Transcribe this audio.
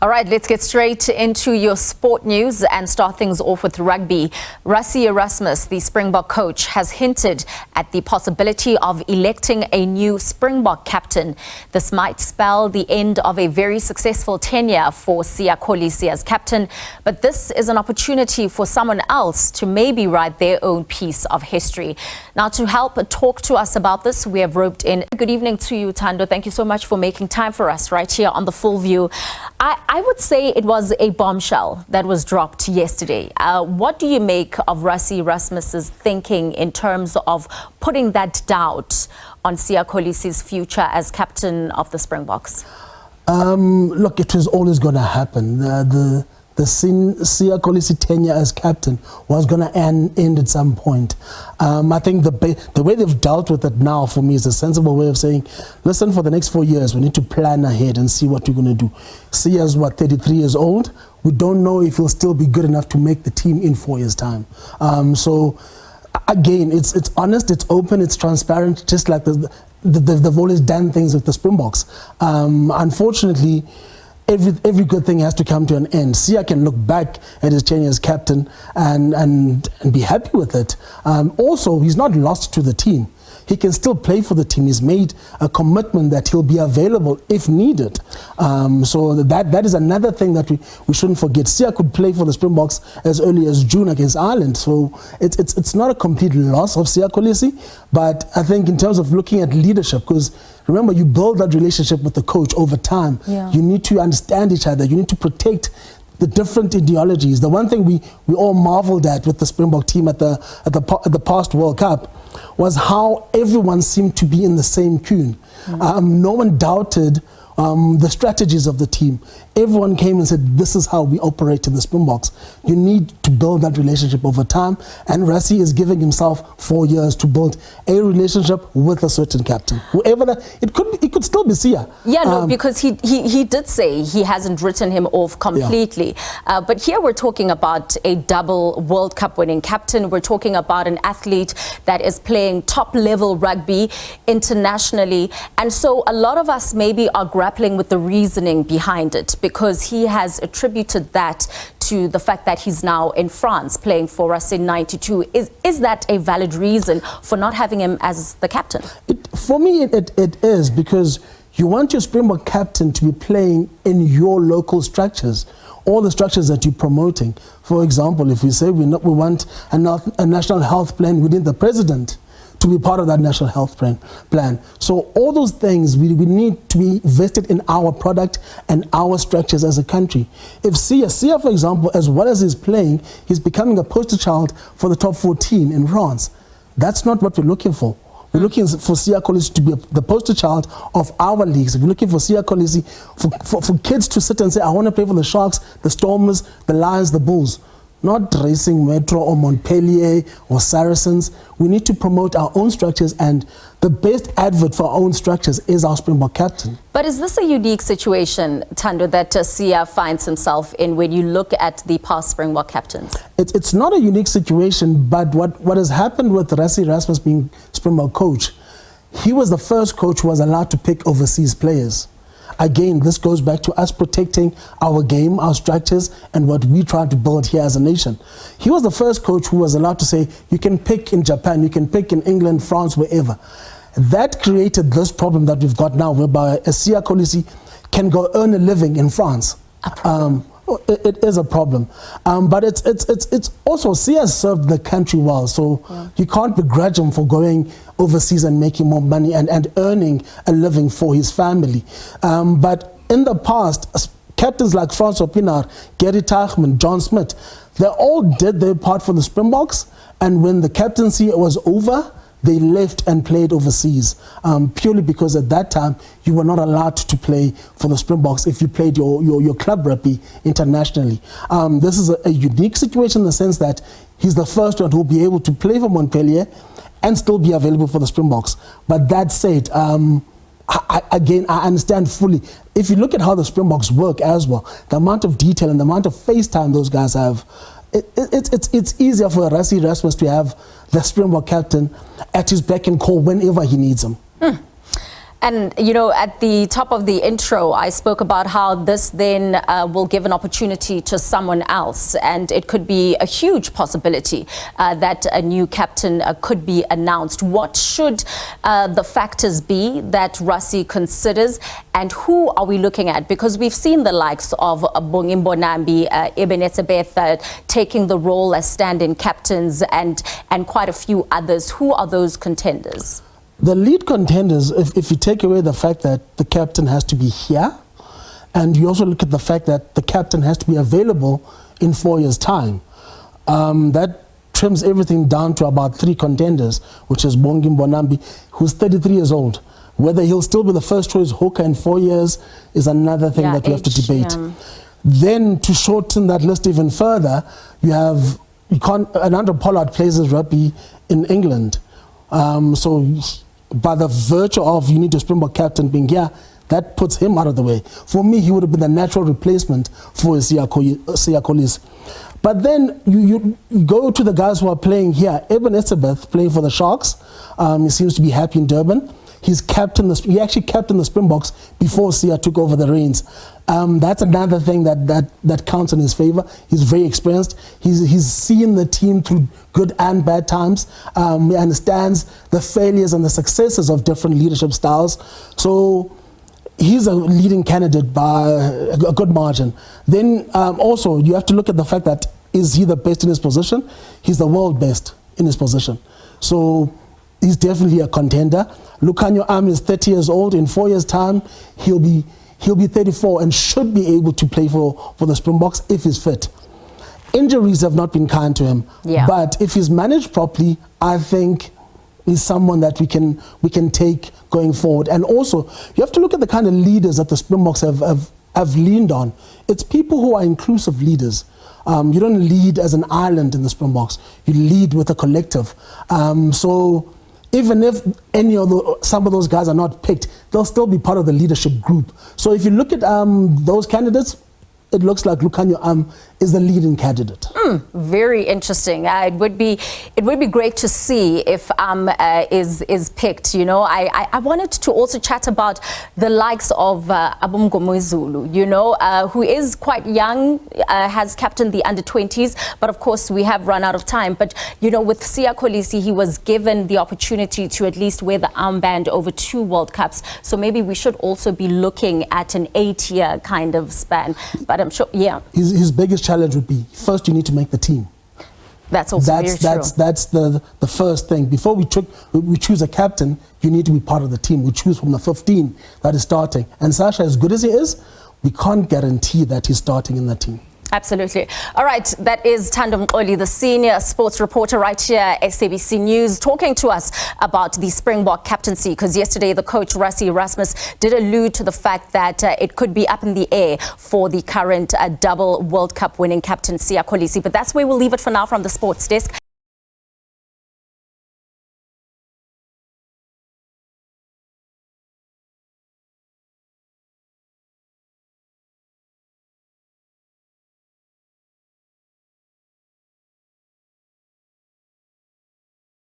All right, let's get straight into your sport news and start things off with rugby. Rassie Erasmus, the Springbok coach, has hinted at the possibility of electing a new Springbok captain. This might spell the end of a very successful tenure for Kolisi as captain, but this is an opportunity for someone else to maybe write their own piece of history. Now, to help talk to us about this, we have roped in. Good evening to you, Thando. Thank you so much for making time for us right here on The Full View. I would say it was a bombshell that was dropped yesterday. What do you make of Rassie Erasmus's thinking in terms of putting that doubt on Kolisi's future as captain of the Springboks? Look, it was always going to happen. The Kolisi tenure as captain was going to end at some point. I think the way they've dealt with it now, for me, is a sensible way of saying, listen, for the next 4 years, we need to plan ahead and see what we're going to do. Sia's, 33 years old. We don't know if he'll still be good enough to make the team in 4 years' time. So, again, it's honest, it's open, it's transparent, just like they've always done things with the Springboks. Unfortunately, every good thing has to come to an end. Sia can look back at his tenure as captain and be happy with it. Also, he's not lost to the team. He can still play for the team. He's made a commitment that he'll be available if needed. So that is another thing that we shouldn't forget. Sia could play for the Springboks as early as June against Ireland. So it's not a complete loss of Kolisi, but I think in terms of looking at leadership, because remember, you build that relationship with the coach over time. Yeah. You need to understand each other. You need to protect the different ideologies. The one thing we all marveled at with the Springbok team at the past World Cup was how everyone seemed to be in the same tune. No one doubted the strategies of the team. Everyone came and said, this is how we operate in the Springboks. You need to build that relationship over time, and Rassie is giving himself 4 years to build a relationship with a certain captain. Whoever that, it could still be Sia. Yeah, no, because he did say he hasn't written him off completely. Yeah. But here we're talking about a double World Cup winning captain. We're talking about an athlete that is playing top level rugby internationally. And so a lot of us maybe are grappling with the reasoning behind it, because he has attributed that to the fact that he's now in France playing for us in '92. Is that a valid reason for not having him as the captain? For me, it is, because you want your Springbok captain to be playing in your local structures, all the structures that you're promoting. For example, if we say we want a national health plan, we need the president to be part of that national health plan. So all those things, we need to be vested in our product and our structures as a country. If Sia, for example, as well as he's playing, he's becoming a poster child for the top 14 in France. That's not what we're looking for. We're looking for Kolisi to be the poster child of our leagues. We're looking for Kolisi, for kids to sit and say, I want to play for the Sharks, the Stormers, the Lions, the Bulls. Not Racing Metro or Montpellier or Saracens. We need to promote our own structures, and the best advert for our own structures is our Springbok captain. But is this a unique situation, Thando, that Sia finds himself in when you look at the past Springbok captains? It's not a unique situation, but what has happened with Rassie Erasmus being Springbok coach, he was the first coach who was allowed to pick overseas players. Again, this goes back to us protecting our game, our structures, and what we try to build here as a nation. He was the first coach who was allowed to say, you can pick in Japan, you can pick in England, France, wherever. That created this problem that we've got now, whereby a Kolisi can go earn a living in France. It is a problem, but it's also, Sia has served the country well, so you can't begrudge him for going overseas and making more money and earning a living for his family. But in the past, captains like Francois Pienaar, Gary Teichmann, John Smith, they all did their part for the Springboks, and when the captaincy was over, they left and played overseas, purely because at that time you were not allowed to play for the Springboks if you played your club rugby internationally. This is a unique situation in the sense that he's the first one who will be able to play for Montpellier and still be available for the Springboks. But that said, again, I understand fully. If you look at how the Springboks work as well, the amount of detail and the amount of face time those guys have, it's easier for Rassie Erasmus to have the Springbok captain at his beck and call whenever he needs him. And, you know, at the top of the intro, I spoke about how this then will give an opportunity to someone else. And it could be a huge possibility that a new captain could be announced. What should the factors be that Rassie considers? And who are we looking at? Because we've seen the likes of Bongimbo Nambi, Ebenezebeth taking the role as stand-in captains and quite a few others. Who are those contenders? The lead contenders, if you take away the fact that the captain has to be here, and you also look at the fact that the captain has to be available in 4 years' time, that trims everything down to about 3 contenders, which is Bongimbo Nambi, who's 33 years old. Whether he'll still be the first choice hooker in 4 years is another thing that we have to debate. Then to shorten that list even further, Ananda Pollard plays his rugby in England. So by the virtue of you need a Springbok captain being here, that puts him out of the way. For me, he would have been the natural replacement for Kolisi. But then you go to the guys who are playing here. Ebenezebeth playing for the Sharks. He seems to be happy in Durban. He actually captained the Springboks before Sia took over the reins. That's another thing that counts in his favor. He's very experienced. He's seen the team through good and bad times. He understands the failures and the successes of different leadership styles. So he's a leading candidate by a good margin. Then also you have to look at the fact that is he the best in his position? He's the world best in his position. So he's definitely a contender. Lukhanyo Am is 30 years old. In 4 years' time, he'll be 34 and should be able to play for the Springboks if he's fit. Injuries have not been kind to him, but if he's managed properly, I think he's someone that we can take going forward. And also, you have to look at the kind of leaders that the Springboks have leaned on. It's people who are inclusive leaders. You don't lead as an island in the Springboks. You lead with a collective. So even if some of those guys are not picked, they'll still be part of the leadership group. So if you look at those candidates, it looks like Lukhanyo Am is the leading candidate. Very interesting. It would be great to see if is picked. You know, I wanted to also chat about the likes of Mxoli, you know, who is quite young, has captained the under-20s, but of course we have run out of time. But you know, with Kolisi, he was given the opportunity to at least wear the armband over 2 World Cups. So maybe we should also be looking at an 8-year kind of span. But I'm sure, his biggest challenge would be, first you need to make the team. That's also very true. That's the first thing. Before we choose a captain, you need to be part of the team. We choose from the 15 that is starting. And Sasha, as good as he is, we can't guarantee that he's starting in the team. Absolutely. All right, that is Thando Mxoli, the senior sports reporter right here at SABC News, talking to us about the Springbok captaincy, because yesterday the coach Rassie Erasmus did allude to the fact that it could be up in the air for the current double World Cup winning captain Kolisi. But that's where we'll leave it for now from the sports desk.